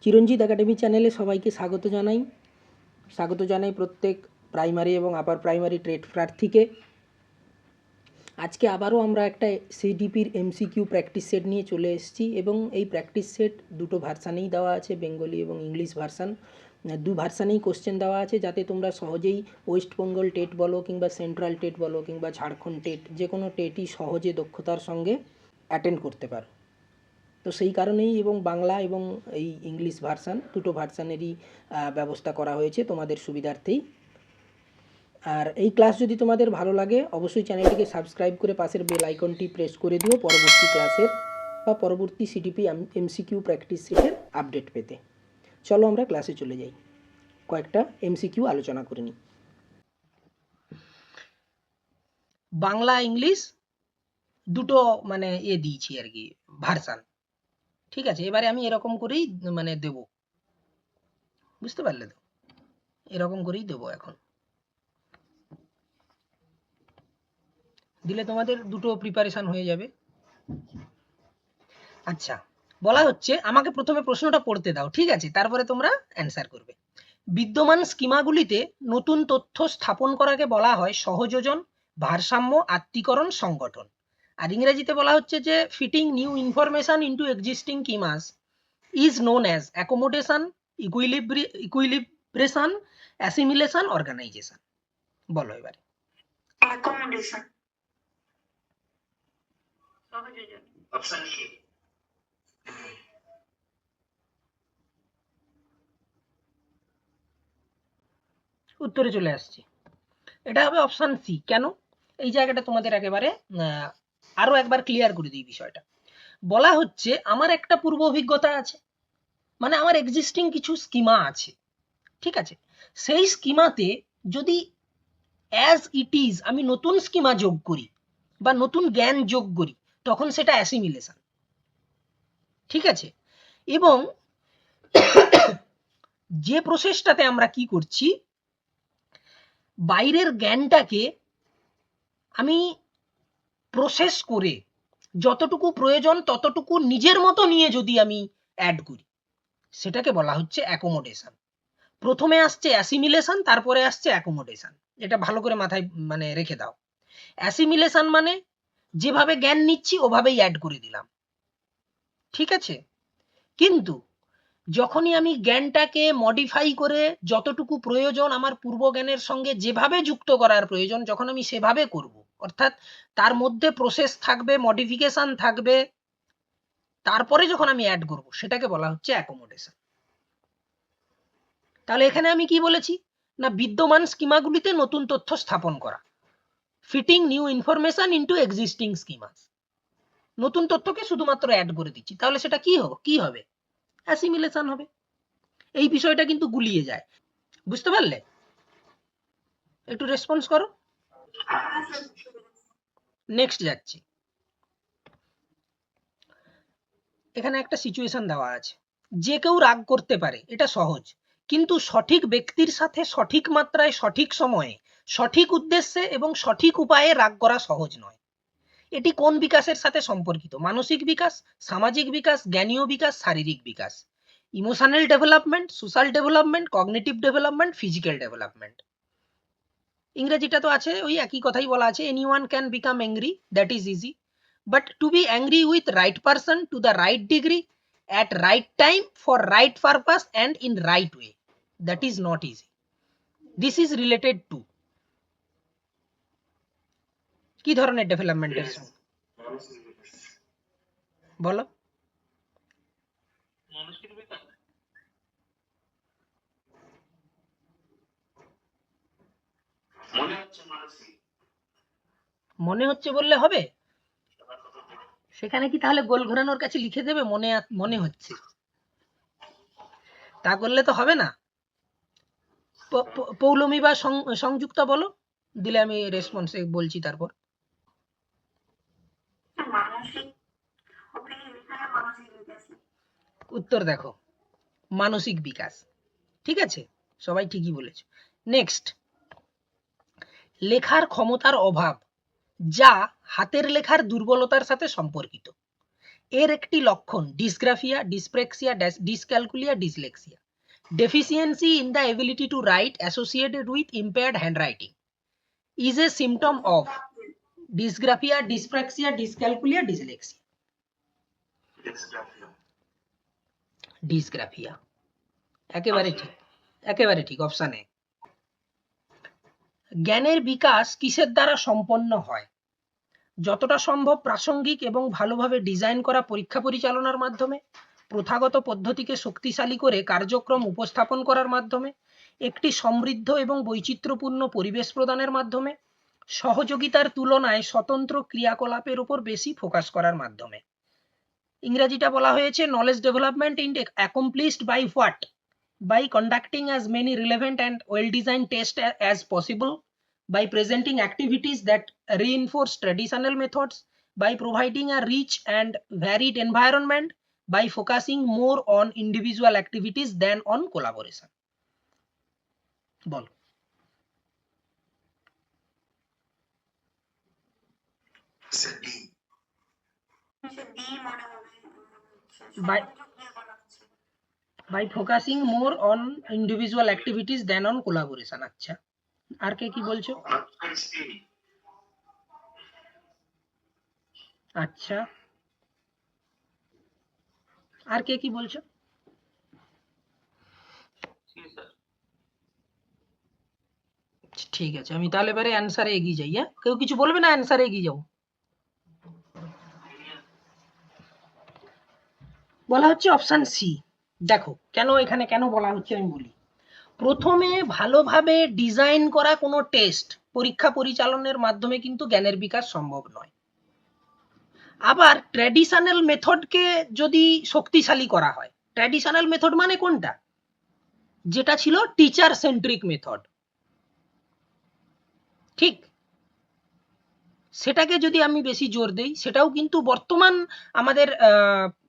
চিরঞ্জিত academy চ্যানেলে সবাইকে স্বাগত জানাই প্রত্যেক প্রাইমারি এবং আপার প্রাইমারি ট্রেড প্রার্থীকে। আজকে আবারও আমরা একটা সিডিপির এমসিকিউ প্র্যাকটিস সেট নিয়ে চলে এসেছি এবং এই প্র্যাকটিস সেট দুটো ভার্সানেই দেওয়া আছে, বেঙ্গলি এবং ইংলিশ ভার্সান। দু ভার্সানেই কোশ্চেন দেওয়া আছে, যাতে তোমরা সহজেই ওয়েস্ট বেঙ্গল টেট বলো কিংবা সেন্ট্রাল টেট বলো কিংবা ঝাড়খণ্ড টেট, যে কোনো টেটই সহজে দক্ষতার সঙ্গে অ্যাটেন্ড করতে পারো। তো সেই কারণেই এবং বাংলা এবং এই ইংলিশ ভার্সান দুটো ভার্সানেরই ব্যবস্থা করা হয়েছে তোমাদের সুবিধার্থেই। আর এই ক্লাস যদি তোমাদের ভালো লাগে অবশ্যই চ্যানেলটিকে সাবস্ক্রাইব করে পাশের বেল আইকনটি প্রেস করে দিও পরবর্তী ক্লাসের বা পরবর্তী সিডিপি এমসিকিউ প্র্যাকটিস সেটের আপডেট পেতে। চলো আমরা ক্লাসে চলে যাই, কয়েকটা এমসিকিউ আলোচনা করে নিই। বাংলা ইংলিশ দুটো দিয়েছি আর কি ভার্সান, ঠিক আছে। এবারে আমি এরকম করেই দেব, বুঝতে পারলে তো? এরকম করেই দেবো, এখন দিলে তোমাদের দুটো প্রিপারেশন হয়ে যাবে। আচ্ছা, বলা হচ্ছে, আমাকে প্রথমে প্রশ্নটা পড়তে দাও, ঠিক আছে, তারপরে তোমরা অ্যান্সার করবে। বিদ্যমান স্কিমাগুলিতে নতুন তথ্য স্থাপন করাকে বলা হয় সহযোজন, ভারসাম্য, আত্মীকরণ, সংগঠন। আর ইংরেজিতে বলা হচ্ছে যে fitting new information into existing schemas is known as accommodation, equilibration, assimilation, organization. বলো এবারে। অ্যাকোমোডেশন। সহযোজন। Option A. উত্তরে চলে আসছি, এটা হবে অপশন সি। কেন? এই জায়গাটা তোমাদের একেবারে আরো একবার ক্লিয়ার করে দিই বিষয়টা। বলা হচ্ছে আমার একটা পূর্ব অভিজ্ঞতা আছে, মানে আমার এক্সিস্টিং কিছু স্কিমা আছে, ঠিক আছে। সেই স্কিমাতে যদি অ্যাজ ইট ইজ আমি নতুন স্কিমা যোগ করি বা নতুন জ্ঞান যোগ করি, তখন সেটা অ্যাসিমিলেশন, ঠিক আছে। এবং যে প্রসেসটাতে আমরা কি করছি, বাইরের জ্ঞানটাকে আমি প্রসেস করে যতটুকু প্রয়োজন ততটুকু নিজের মতো নিয়ে যদি আমি অ্যাড করি, সেটাকে বলা হচ্ছে অ্যাকোমোডেশন। প্রথমে আসছে অ্যাসিমিলেশন, তারপরে আসছে অ্যাকোমোডেশন। এটা ভালো করে মাথায় রেখে দাও। অ্যাসিমিলেশন মানে যেভাবে জ্ঞান নিচ্ছি ওভাবেই অ্যাড করে দিলাম, ঠিক আছে। কিন্তু যখনই আমি জ্ঞানটাকে মডিফাই করে যতটুকু প্রয়োজন আমার পূর্ব জ্ঞানের সঙ্গে যেভাবে যুক্ত করার প্রয়োজন, যখন আমি সেভাবে করব, অর্থাৎ তার মধ্যে প্রসেস থাকবে, মডিফিকেশন থাকবে, তারপরে যখন আমি অ্যাড করব, সেটাকে বলা হচ্ছে অ্যাকোমোডেশন। তাহলে এখানে আমি কি বলেছি না, বিদ্যমান স্কিমাগুলিতে নতুন তথ্য স্থাপন করা, fitting new information into existing schemas. নতুন তথ্যকে শুধুমাত্র অ্যাড করে দিচ্ছি, তাহলে সেটা কি হবে? অ্যাসিমিলেশন হবে। এই বিষয়টা কিন্তু গুলিয়ে যায়, বুঝতে পারলে? একটু রেসপন্স করো। নেক্সট যাচ্ছি। এখানে একটা সিচুয়েশন দেওয়া আছে, যে কেউ রাগ করতে পারে, এটা সহজ, কিন্তু সঠিক ব্যক্তির সাথে সঠিক মাত্রায়, সঠিক সময়ে, সঠিক উদ্দেশ্যে এবং সঠিক উপায়ে রাগ করা সহজ নয়। এটি কোন বিকাশের সাথে সম্পর্কিত? মানসিক বিকাশ, সামাজিক বিকাশ, জ্ঞানীয় বিকাশ, শারীরিক বিকাশ। Emotional development, social development, cognitive development, physical development. ইংরেজিটা তো আছে, ওই একই কথাই বলা আছে, anyone can become angry, that is easy, but to be angry with right person to the right degree at right time for right purpose and in right way, that is not easy. This is related to কি ধরনের ডেভেলপমেন্টের সঙ্গে? বলো। মনে হচ্ছে বললে হবে? সেখানে কি তাহলে গোল ঘোরানোর কাছে লিখে দেবে মনে হচ্ছে? তা করলে তো হবে না। পৌলমী বা সংযুক্তা বলো, দিলে আমি রেসপন্স বলছি তারপর। উত্তর দেখো, মানসিক বিকাশ, ঠিক আছে, সবাই ঠিকই বলেছে। নেক্সট, লেখার ক্ষমতার অভাব যা হাতের লেখার দুর্বলতার সাথে সম্পর্কিত। এর একটি লক্ষণ dysgraphia, dyspraxia, dyscalculia, dyslexia. Deficiency in the ability to write associated with impaired handwriting is a symptom of dysgraphia, dyspraxia, dyscalculia, dyslexia. Dysgraphia একেবারে ঠিক অপশন এ। জ্ঞানের বিকাশ কিসের দ্বারা সম্পন্ন হয়? যতটা সম্ভব প্রাসঙ্গিক এবং ভালোভাবে ডিজাইন করা পরীক্ষা পরিচালনার মাধ্যমে, প্রথাগত পদ্ধতিকে শক্তিশালী করে কার্যক্রম উপস্থাপন করার মাধ্যমে, একটি সমৃদ্ধ এবং বৈচিত্র্যপূর্ণ পরিবেশ প্রদানের মাধ্যমে, সহযোগিতার তুলনায় স্বতন্ত্র ক্রিয়াকলাপের উপর বেশি ফোকাস করার মাধ্যমে। ইংরেজিটা বলা হয়েছে knowledge development in accomplished by what? By conducting as many relevant and well-designed tests as possible, by presenting activities that reinforce traditional methods, by providing a rich and varied environment, by focusing more on individual activities than on collaboration. Ball. By focusing more on individual activities than on collaboration. আচ্ছা, আর কে কি বলছো? আচ্ছা, আর কে কি বলছো? ঠিক আছে, আমি তাহলে এবারে অ্যান্সারে এগিয়ে যাই। হ্যাঁ, কেউ কিছু বলবে না? অ্যান্সারে এগিয়ে যাও। বলা হচ্ছে অপশন সি। দেখো কেন বলা হচ্ছে আমি বলি। প্রথমে ভালোভাবে ডিজাইন করা কোনো টেস্ট পরীক্ষা পরিচালনের মাধ্যমে কিন্তু জ্ঞানের বিকাশ সম্ভব নয়। আবার ট্র্যাডিশনাল মেথডকে যদি শক্তিশালী করা হয়, ট্র্যাডিশনাল মেথড মানে কোনটা? যেটা ছিল টিচার সেন্ট্রিক মেথড, ঠিক? সেটাকে যদি আমি বেশি জোর দেই, সেটাও কিন্তু বর্তমান আমাদের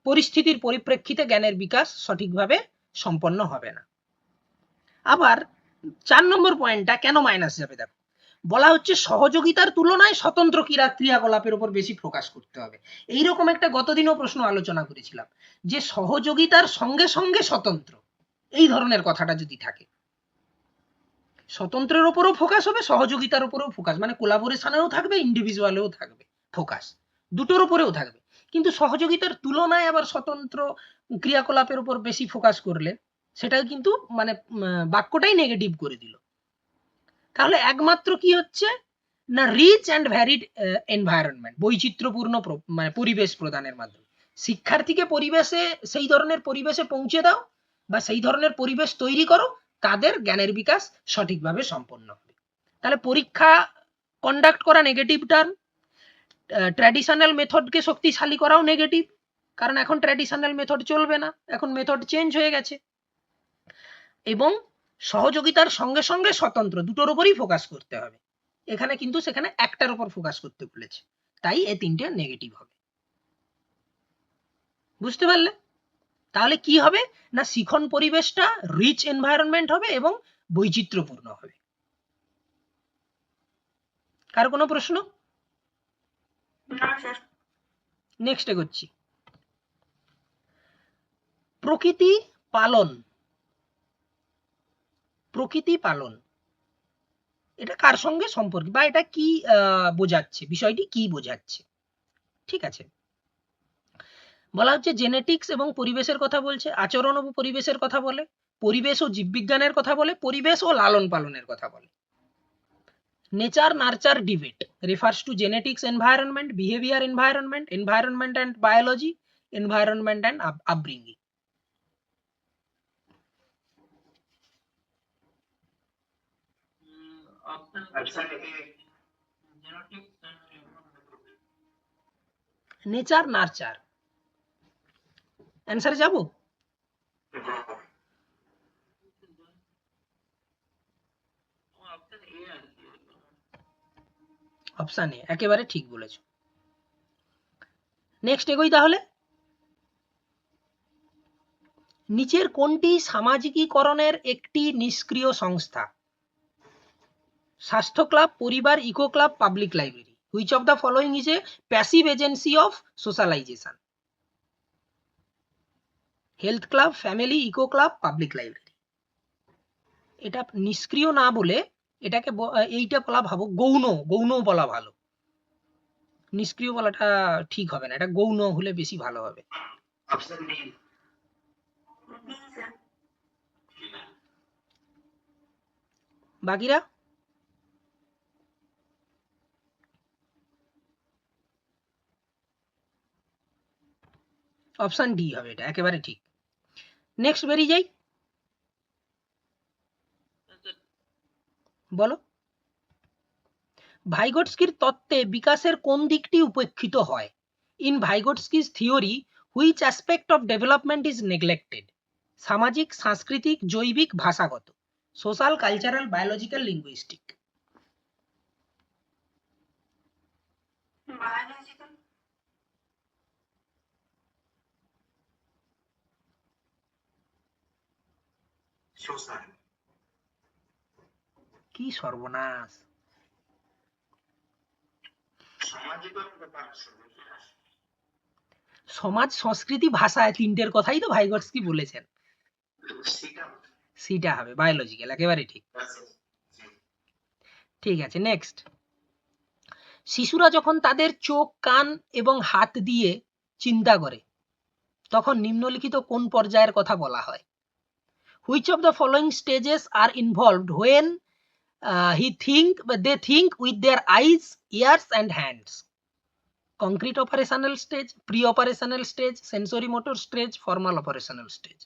পরিস্থিতির পরিপ্রেক্ষিতে জ্ঞানের বিকাশ সঠিকভাবে সম্পন্ন হবে না। আবার 4 নম্বর পয়েন্টটা কেন মাইনাস যাবে, দেখো বলা হচ্ছে সহযোগিতার তুলনায় স্বতন্ত্র ক্রিয়াকলাপের উপর বেশি ফোকাস করতে হবে। এইরকম একটা গতদিনও প্রশ্ন আলোচনা করেছিলাম যে সহযোগিতার সঙ্গে সঙ্গে স্বতন্ত্র, এই ধরনের কথাটা যদি থাকে, স্বতন্ত্রের উপরও ফোকাস হবে, সহযোগিতার উপরেও ফোকাস, মানে কোলাবোরেশনেও থাকবে, ইন্ডিভিজুয়ালেও থাকবে ফোকাস, দুটোর উপরেও থাকবে। কিন্তু সহযোগিতার তুলনায় আবার স্বতন্ত্র ক্রিয়াকলাপের উপর বেশি ফোকাস করলে সেটা কিন্তু মানে বাক্যটাই নেগেটিভ করে দিল। তাহলে একমাত্র কি হচ্ছে না, রিচ অ্যান্ড ভ্যারিড এনভায়রনমেন্ট, বৈচিত্র্যপূর্ণ মানে পরিবেশ প্রদানের মাধ্যমে শিক্ষার্থীকে পরিবেশে, সেই ধরনের পরিবেশে পৌঁছে দাও বা সেই ধরনের পরিবেশ তৈরি করো, তাদের জ্ঞানের বিকাশ সঠিকভাবে সম্পন্ন হবে। তাহলে পরীক্ষা কন্ডাক্ট করা নেগেটিভ টার্ম, ট্র্যাডিশনাল মেথডকে শক্তিশালী করাও নেগেটিভ, কারণ এখন ট্র্যাডিশনাল মেথড চলবে না, এখন মেথড চেঞ্জ হয়ে গেছে। এবং সহযোগিতার সঙ্গে সঙ্গে স্বতন্ত্র, দুটোর উপরই ফোকাস করতে হবে, এখানে কিন্তু সেখানে একটার উপর ফোকাস করতে বলেছে, তাই এই তিনটে নেগেটিভ হবে। বুঝতে পারলে? তাহলে কি হবে না, শিখন পরিবেশটা রিচ এনভায়রনমেন্ট হবে এবং বৈচিত্র্যপূর্ণ হবে। কার কোনো প্রশ্ন? নেক্সট এগোচ্ছি। প্রকৃতি পালন এটা কার সঙ্গে সম্পর্কিত, বা এটা কি বোঝাচ্ছে, বিষয়টি কি বোঝাচ্ছে? ঠিক আছে, বলা হচ্ছে জেনেটিক্স এবং পরিবেশের কথা বলছে, আচরণ ও পরিবেশের কথা বলে, পরিবেশ ও জীববিজ্ঞানের কথা বলে, পরিবেশ ও লালন পালনের কথা বলে। Nature nurture debate refers to genetics environment, behaviour environment, environment and biology, environment and upbringing. Nature nurture, অ্যান্সারে যাব? অপশন এ, একেবারে ঠিক বলেছ। নেক্সট এগোই তাহলে। নিচের কোনটি সামাজিকীকরণের একটি নিষ্ক্রিয় সংস্থা? স্বাস্থ্য ক্লাব, পরিবার, eco club, public library. Which of the following is a passive agency of socialisation? Health club, family, eco club, public library. এটা নিষ্ক্রিয় না বলে এটাকে এইটা বলা ভাবো গৌণ, গৌণ বলা ভালো। নিষ্ক্রিয় বলাটা ঠিক হবে না, এটা গৌণ হলে বেশি ভালো হবে। Option D. D sir. বাকিরা? অপশন ডি হবে, এটা একেবারে ঠিক। নেক্সট বেরিয়ে যাই, বলো। ভাইগোটস্কির তত্ত্বে বিকাশের কোন দিকটি উপেক্ষিত হয়? In Vygotsky's theory which aspect of development is neglected? সামাজিক, সাংস্কৃতিক, জৈবিক, ভাষাগত, social, cultural, biological, linguistic. Biological. Social. কি সর্বনাশ! সমাজ, সংস্কৃতি, ভাষা, তিনটের কথাই তো ভাইগোটস্কি বলেছেন। সিটা হবে বায়োলজিক্যাল, একেবারে ঠিক। ঠিক আছে, নেক্সট। শিশুরা যখন তাদের চোখ, কান এবং হাত দিয়ে চিন্তা করে তখন নিম্নলিখিত কোন পর্যায়ের কথা বলা হয়? Which of the following stages R involved when they think with their eyes, ears and hands? Concrete operational stage, pre-operational stage, sensory motor stage, formal operational stage.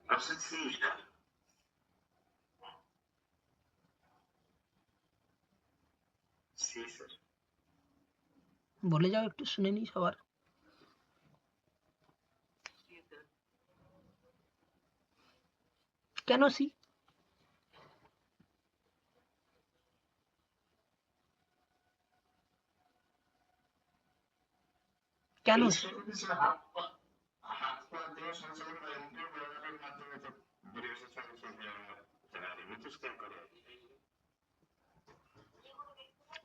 Option C. C sir. বলে যাও, একটু শুনে নি সবার। কেন C? কেন C?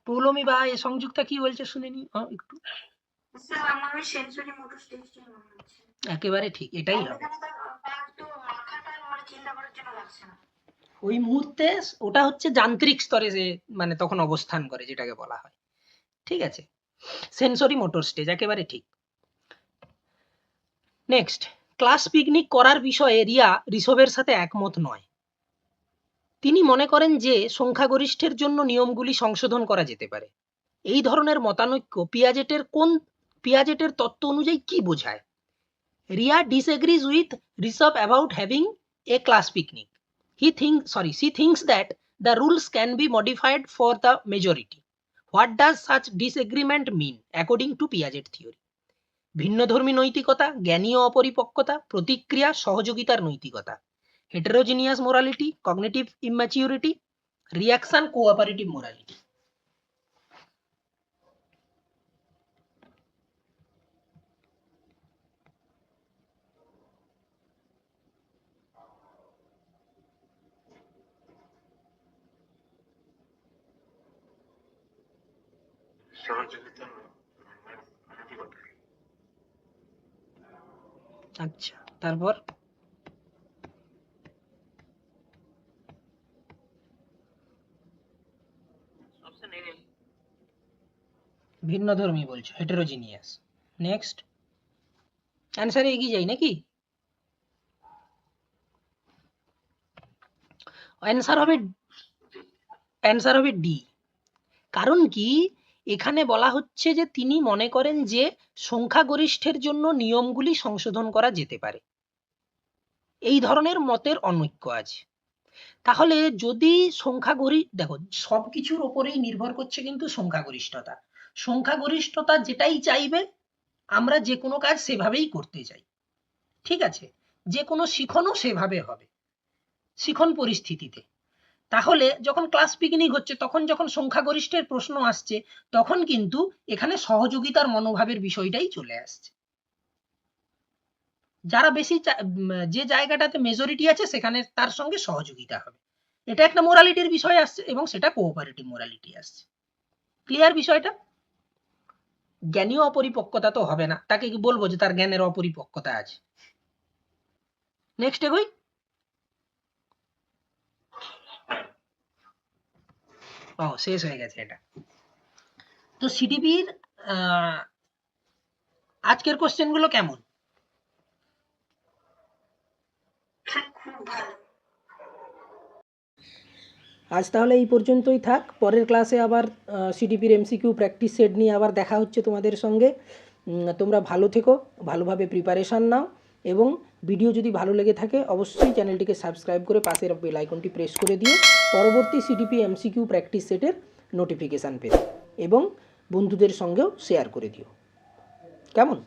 Poulami বা এ সংযুক্তা কি বলছে শুনে নি একটু। স্যার আমার ওই সেন্সরি মোটর স্টেজটা মনে হচ্ছে। একেবারে ঠিক, এটাই হবে। চিন্তা করার জন্য লাগছে না। ওই মুহূর্তে ওটা হচ্ছে যান্ত্রিক স্তরে যে মানে তখন অবস্থান করে, যেটাকে বলা হয়। ঠিক আছে, সেন্সরি মোটর স্টেজ, একেবারে ঠিক। নেক্সট, ক্লাস পিকনিক করার বিষয়ে রিয়া ঋষভের সাথে একমত নয়। তিনি মনে করেন যে সংখ্যাগরিষ্ঠের জন্য নিয়মগুলি সংশোধন করা যেতে পারে। এই ধরনের মতানৈক্য পিয়াজেটের তত্ত্ব অনুযায়ী কি বোঝায়? Riya disagrees with Rishabh about having a class picnic. She thinks that the rules can be modified for the majority. What does such disagreement mean according to Piaget theory? ভিন্নধর্মী নৈতিকতা, জ্ঞানীয় অপরিপক্কতা, প্রতিক্রিয়া, সহযোগিতার নৈতিকতা, heterogeneous morality, cognitive immaturity, reaction, cooperative morality. আচ্ছা, তারপর ভিন্নধর্মী বলছো, হেটেরোজিনিয়াস। Next, অ্যান্সারে এগিয়ে যাই নাকি? অ্যান্সার হবে ডি। কারণ কি, এখানে বলা হচ্ছে যে তিনি মনে করেন যে সংখ্যাগরিষ্ঠের জন্য নিয়মগুলি সংশোধন করা যেতে পারে। এই ধরনের মতের অনৈক্য আছে। তাহলে যদি দেখো, সবকিছুর ওপরেই নির্ভর করছে কিন্তু সংখ্যাগরিষ্ঠতা। সংখ্যাগরিষ্ঠতা যেটাই চাইবে আমরা যে কোনো কাজ সেভাবেই করতে চাই। ঠিক আছে, যে কোনো শিখনও সেভাবে হবে শিখন পরিস্থিতিতে। তাহলে যখন ক্লাস পিকনিক হচ্ছে, তখন যখন সংখ্যাগরিষ্ঠের প্রশ্ন আসছে, তখন কিন্তু এখানে সহযোগিতার মনোভাবের বিষয়টাই চলে আসছে। যারা বেশি যে জায়গাটাতে মেজরিটি আছে সেখানে তার সঙ্গে সহযোগিতা হবে। এটা একটা মোরালিটির বিষয় আসছে এবং সেটা কোঅপারেটিভ মোরালিটি আসছে। ক্লিয়ার বিষয়টা? জ্ঞানীয় অপরিপক্কতা তো হবে না, তাকে কি বলবো যে তার জ্ঞানের অপরিপক্কতা আছে? নেক্সট এগোই। ও শেষ হয়ে গেছে এটা। তো সিডিপির আজকের কোশ্চেনগুলো কেমন? খুব ভালো। আজ তাহলে এই পর্যন্তই থাক। পরের ক্লাসে আবার সিডিপির এমসিকিউ প্র্যাকটিস সেট নিয়ে আবার দেখা হচ্ছে তোমাদের সঙ্গে। তোমরা ভালো থেকো, ভালোভাবে প্রিপারেশান নাও এবং ভিডিও যদি ভালো লেগে থাকে অবশ্যই চ্যানেলটিকে সাবস্ক্রাইব করে পাশের বেল আইকনটি প্রেস করে দিও পরবর্তী সিডিপি এমসিকিউ প্র্যাকটিস সেটের নোটিফিকেশান পেতে, এবং বন্ধুদের সঙ্গেও শেয়ার করে দিও। কেমন?